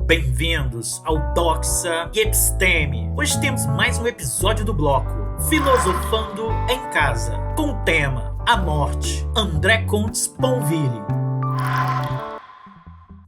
Bem-vindos ao Doxa e Episteme. Hoje temos mais um episódio do bloco Filosofando em Casa, com o tema A Morte, André Comte Sponville.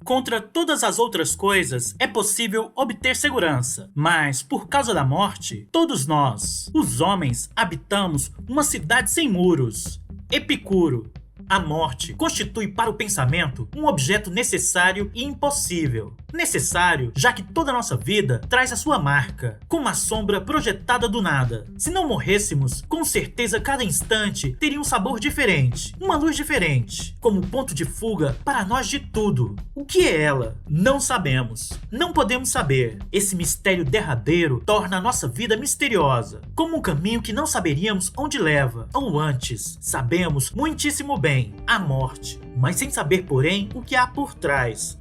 Contra todas as outras coisas, é possível obter segurança, mas por causa da morte, todos nós, os homens, habitamos uma cidade sem muros. Epicuro. A morte constitui para o pensamento um objeto necessário e impossível. Necessário, já que toda a nossa vida traz a sua marca, como uma sombra projetada do nada. Se não morrêssemos, com certeza cada instante teria um sabor diferente, uma luz diferente, como ponto de fuga para nós de tudo. O que é ela? Não sabemos. Não podemos saber. Esse mistério derradeiro torna a nossa vida misteriosa, como um caminho que não saberíamos onde leva. Ou antes, sabemos muitíssimo bem, a morte, mas sem saber, porém, o que há por trás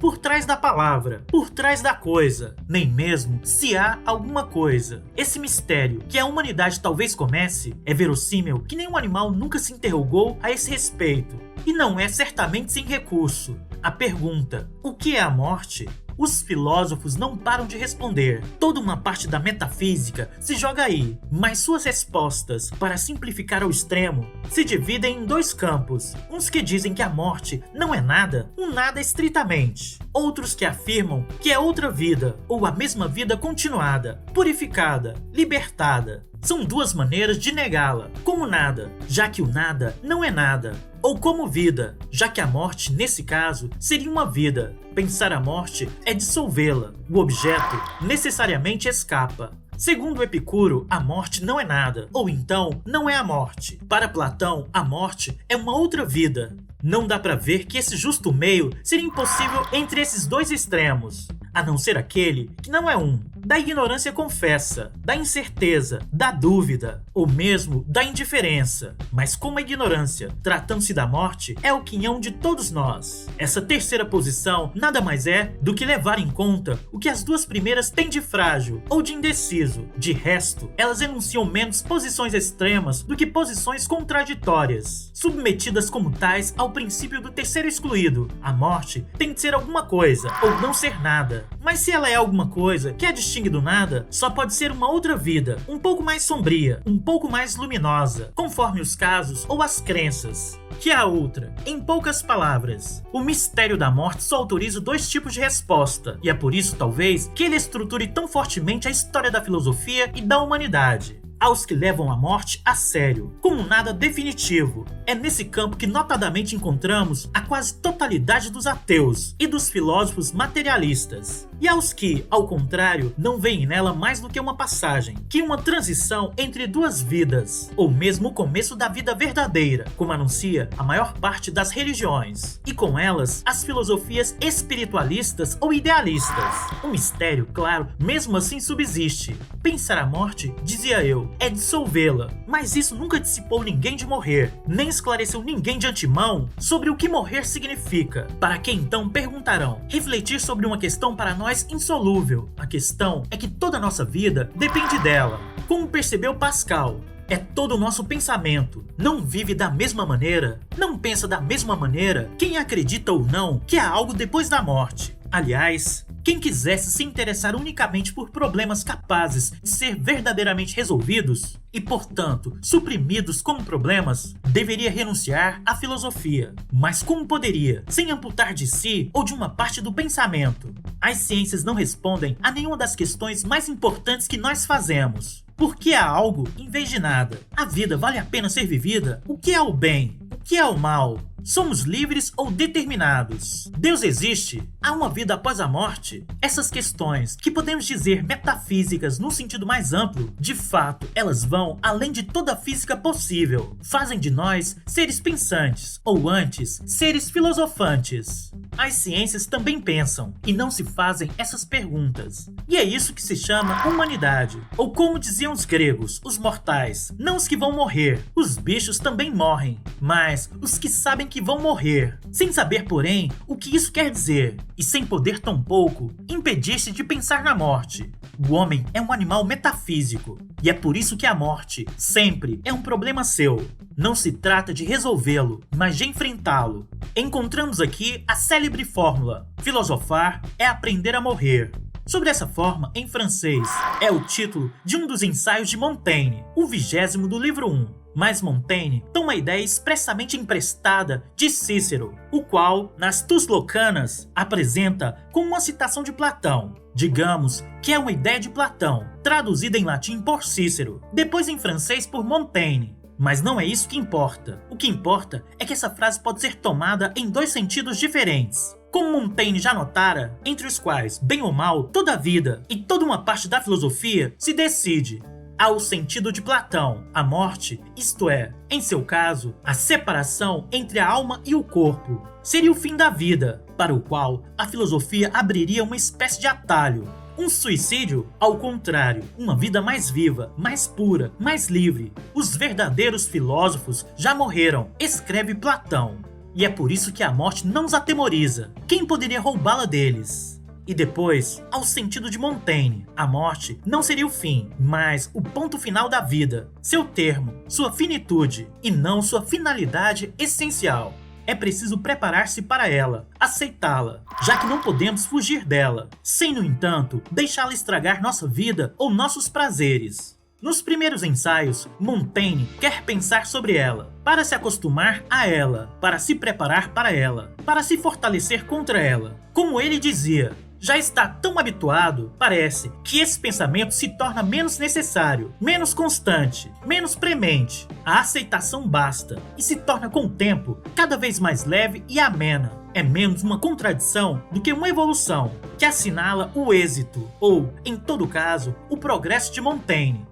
da palavra, por trás da coisa, nem mesmo se há alguma coisa. Esse mistério que a humanidade talvez comece, é verossímil que nenhum animal nunca se interrogou a esse respeito, e não é certamente sem recurso. A pergunta, o que é a morte? Os filósofos não param de responder. Toda uma parte da metafísica se joga aí, mas suas respostas, para simplificar ao extremo, se dividem em dois campos. Uns que dizem que a morte não é nada, um nada estritamente. Outros que afirmam que é outra vida, ou a mesma vida continuada, purificada, libertada. São duas maneiras de negá-la, como nada, já que o nada não é nada, ou como vida, já que a morte, nesse caso, seria uma vida. Pensar a morte é dissolvê-la, o objeto necessariamente escapa. Segundo Epicuro, a morte não é nada, ou então não é a morte. Para Platão, a morte é uma outra vida. Não dá para ver que esse justo meio seria impossível entre esses dois extremos, a não ser aquele que não é um, da ignorância confessa, da incerteza, da dúvida, ou mesmo da indiferença. Mas como a ignorância, tratando-se da morte, é o quinhão de todos nós, essa terceira posição nada mais é do que levar em conta o que as duas primeiras têm de frágil ou de indeciso. De resto, elas enunciam menos posições extremas do que posições contraditórias, submetidas como tais ao princípio do terceiro excluído. A morte tem de ser alguma coisa, ou não ser nada. Mas se ela é alguma coisa que a distingue do nada, só pode ser uma outra vida, um pouco mais sombria, um pouco mais luminosa, conforme os casos ou as crenças. Que a outra, em poucas palavras, o mistério da morte só autoriza dois tipos de resposta, e é por isso, talvez, que ele estruture tão fortemente a história da filosofia e da humanidade. Aos que levam a morte a sério, como nada definitivo. É nesse campo que notadamente encontramos a quase totalidade dos ateus e dos filósofos materialistas. E aos que, ao contrário, não veem nela mais do que uma passagem, que uma transição entre duas vidas, ou mesmo o começo da vida verdadeira, como anuncia a maior parte das religiões, e com elas as filosofias espiritualistas ou idealistas. O mistério, claro, mesmo assim subsiste. Pensar a morte, dizia eu, é dissolvê-la, mas isso nunca dissipou ninguém de morrer, nem esclareceu ninguém de antemão sobre o que morrer significa. Para que então perguntarão, refletir sobre uma questão para nós insolúvel. A questão é que toda a nossa vida depende dela. Como percebeu Pascal, é todo o nosso pensamento. Não vive da mesma maneira, não pensa da mesma maneira quem acredita ou não que há algo depois da morte. Aliás, quem quisesse se interessar unicamente por problemas capazes de ser verdadeiramente resolvidos e, portanto, suprimidos como problemas, deveria renunciar à filosofia. Mas como poderia, sem amputar de si ou de uma parte do pensamento? As ciências não respondem a nenhuma das questões mais importantes que nós fazemos. Por que há algo em vez de nada? A vida vale a pena ser vivida? O que é o bem? O que é o mal? Somos livres ou determinados? Deus existe? Há uma vida após a morte? Essas questões, que podemos dizer metafísicas no sentido mais amplo, de fato, elas vão além de toda a física possível. Fazem de nós seres pensantes, ou antes, seres filosofantes. As ciências também pensam, e não se fazem essas perguntas. E é isso que se chama humanidade. Ou como diziam os gregos, os mortais, não os que vão morrer. Os bichos também morrem, mas os que sabem que vão morrer, sem saber, porém, o que isso quer dizer, e sem poder tampouco impedir-se de pensar na morte. O homem é um animal metafísico, e é por isso que a morte sempre é um problema seu. Não se trata de resolvê-lo, mas de enfrentá-lo. Encontramos aqui a célebre fórmula: filosofar é aprender a morrer. Sobre essa forma, em francês, é o título de um dos ensaios de Montaigne, o 20º do livro 1. Mas Montaigne toma a ideia expressamente emprestada de Cícero, o qual, nas Tuslocanas, apresenta como uma citação de Platão. Digamos que é uma ideia de Platão, traduzida em latim por Cícero, depois em francês por Montaigne. Mas não é isso que importa. O que importa é que essa frase pode ser tomada em dois sentidos diferentes. Como Montaigne já notara, entre os quais, bem ou mal, toda a vida e toda uma parte da filosofia se decide. Há o sentido de Platão, a morte, isto é, em seu caso, a separação entre a alma e o corpo. Seria o fim da vida, para o qual a filosofia abriria uma espécie de atalho. Um suicídio, ao contrário, uma vida mais viva, mais pura, mais livre. Os verdadeiros filósofos já morreram, escreve Platão. E é por isso que a morte não os atemoriza. Quem poderia roubá-la deles? E depois, ao sentido de Montaigne, a morte não seria o fim, mas o ponto final da vida, seu termo, sua finitude, e não sua finalidade essencial. É preciso preparar-se para ela, aceitá-la, já que não podemos fugir dela, sem, no entanto, deixá-la estragar nossa vida ou nossos prazeres. Nos primeiros ensaios, Montaigne quer pensar sobre ela, para se acostumar a ela, para se preparar para ela, para se fortalecer contra ela. Como ele dizia, já está tão habituado, parece, que esse pensamento se torna menos necessário, menos constante, menos premente. A aceitação basta, e se torna com o tempo cada vez mais leve e amena. É menos uma contradição do que uma evolução, que assinala o êxito, ou, em todo caso, o progresso de Montaigne.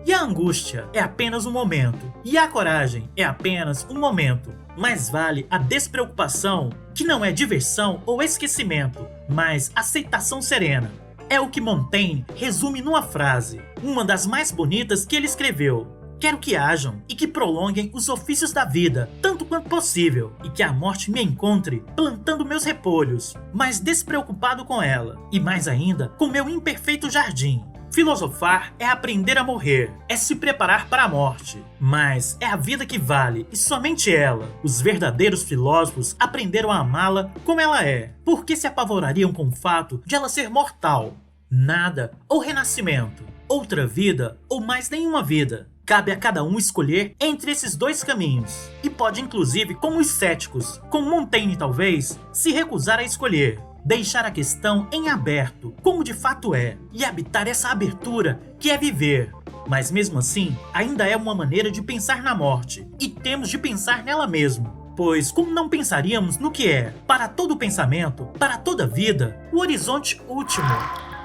E a angústia é apenas um momento, e a coragem é apenas um momento. Mais vale a despreocupação, que não é diversão ou esquecimento, mas aceitação serena. É o que Montaigne resume numa frase, uma das mais bonitas que ele escreveu. Quero que hajam e que prolonguem os ofícios da vida, tanto quanto possível, e que a morte me encontre plantando meus repolhos, mas despreocupado com ela, e mais ainda com meu imperfeito jardim. Filosofar é aprender a morrer, é se preparar para a morte. Mas é a vida que vale, e somente ela. Os verdadeiros filósofos aprenderam a amá-la como ela é, porque se apavorariam com o fato de ela ser mortal. Nada ou renascimento, outra vida ou mais nenhuma vida. Cabe a cada um escolher entre esses dois caminhos. E pode inclusive, como os céticos, como Montaigne talvez, se recusar a escolher. Deixar a questão em aberto, como de fato é, e habitar essa abertura que é viver. Mas mesmo assim, ainda é uma maneira de pensar na morte, e temos de pensar nela mesmo. Pois como não pensaríamos no que é, para todo pensamento, para toda vida, o horizonte último?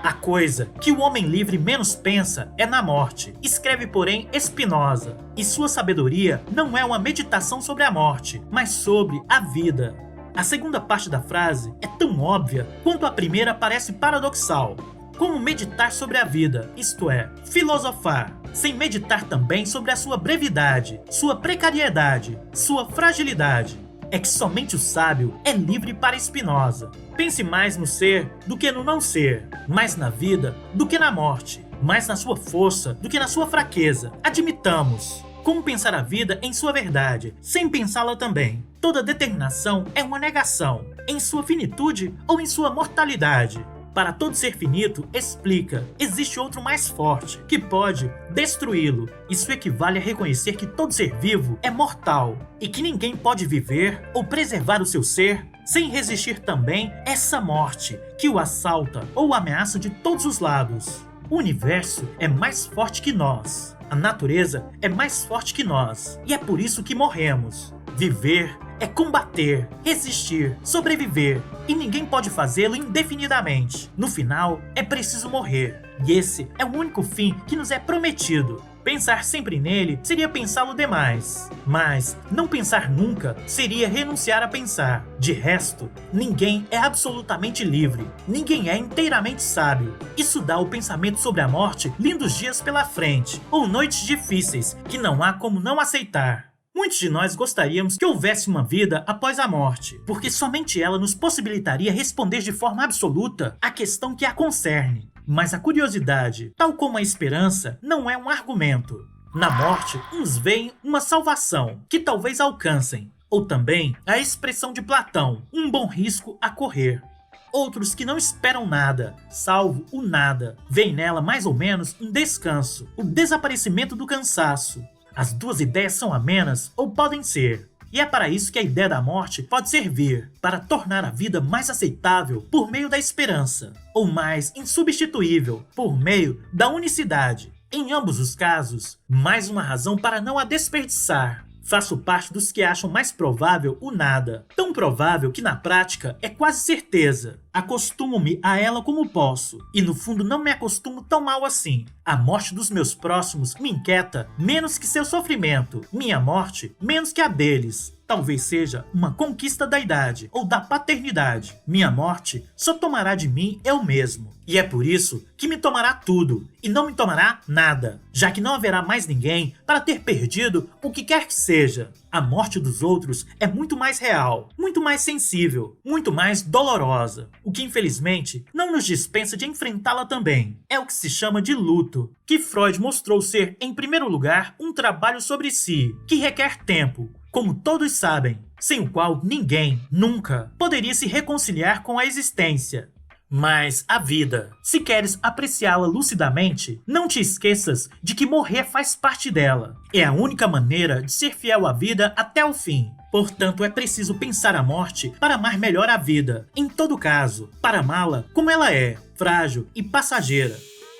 A coisa que o homem livre menos pensa é na morte, escreve porém Spinoza, e sua sabedoria não é uma meditação sobre a morte, mas sobre a vida. A segunda parte da frase é tão óbvia quanto a primeira parece paradoxal. Como meditar sobre a vida, isto é, filosofar, sem meditar também sobre a sua brevidade, sua precariedade, sua fragilidade. É que somente o sábio é livre para Spinoza. Pense mais no ser do que no não ser, mais na vida do que na morte, mais na sua força do que na sua fraqueza. Admitamos. Como pensar a vida em sua verdade, sem pensá-la também? Toda determinação é uma negação, em sua finitude ou em sua mortalidade. Para todo ser finito, explica, existe outro mais forte, que pode destruí-lo. Isso equivale a reconhecer que todo ser vivo é mortal, e que ninguém pode viver ou preservar o seu ser sem resistir também essa morte, que o assalta ou ameaça de todos os lados. O universo é mais forte que nós. A natureza é mais forte que nós, e é por isso que morremos. Viver é combater, resistir, sobreviver, e ninguém pode fazê-lo indefinidamente. No final, é preciso morrer, e esse é o único fim que nos é prometido. Pensar sempre nele seria pensá-lo demais, mas não pensar nunca seria renunciar a pensar. De resto, ninguém é absolutamente livre, ninguém é inteiramente sábio. Isso dá ao pensamento sobre a morte lindos dias pela frente, ou noites difíceis que não há como não aceitar. Muitos de nós gostaríamos que houvesse uma vida após a morte, porque somente ela nos possibilitaria responder de forma absoluta à questão que a concerne. Mas a curiosidade, tal como a esperança, não é um argumento. Na morte, uns veem uma salvação, que talvez alcancem, ou também a expressão de Platão, um bom risco a correr. Outros que não esperam nada, salvo o nada, veem nela mais ou menos um descanso, o desaparecimento do cansaço. As duas ideias são amenas ou podem ser. E é para isso que a ideia da morte pode servir, para tornar a vida mais aceitável por meio da esperança, ou mais insubstituível por meio da unicidade. Em ambos os casos, mais uma razão para não a desperdiçar. Faço parte dos que acham mais provável o nada, tão provável que na prática é quase certeza. Acostumo-me a ela como posso, e no fundo não me acostumo tão mal assim. A morte dos meus próximos me inquieta menos que seu sofrimento, minha morte menos que a deles. Talvez seja uma conquista da idade ou da paternidade. Minha morte só tomará de mim eu mesmo. E é por isso que me tomará tudo e não me tomará nada, já que não haverá mais ninguém para ter perdido o que quer que seja. A morte dos outros é muito mais real, muito mais sensível, muito mais dolorosa, o que infelizmente não nos dispensa de enfrentá-la também. É o que se chama de luto, que Freud mostrou ser, em primeiro lugar, um trabalho sobre si, que requer tempo, como todos sabem, sem o qual ninguém, nunca, poderia se reconciliar com a existência. Mas a vida, se queres apreciá-la lucidamente, não te esqueças de que morrer faz parte dela. É a única maneira de ser fiel à vida até o fim. Portanto, é preciso pensar a morte para amar melhor a vida. Em todo caso, para amá-la como ela é, frágil e passageira.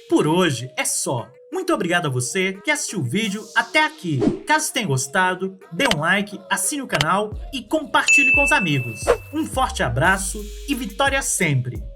Por hoje é só. Muito obrigado a você que assistiu o vídeo até aqui. Caso tenha gostado, dê um like, assine o canal e compartilhe com os amigos. Um forte abraço e vitória sempre!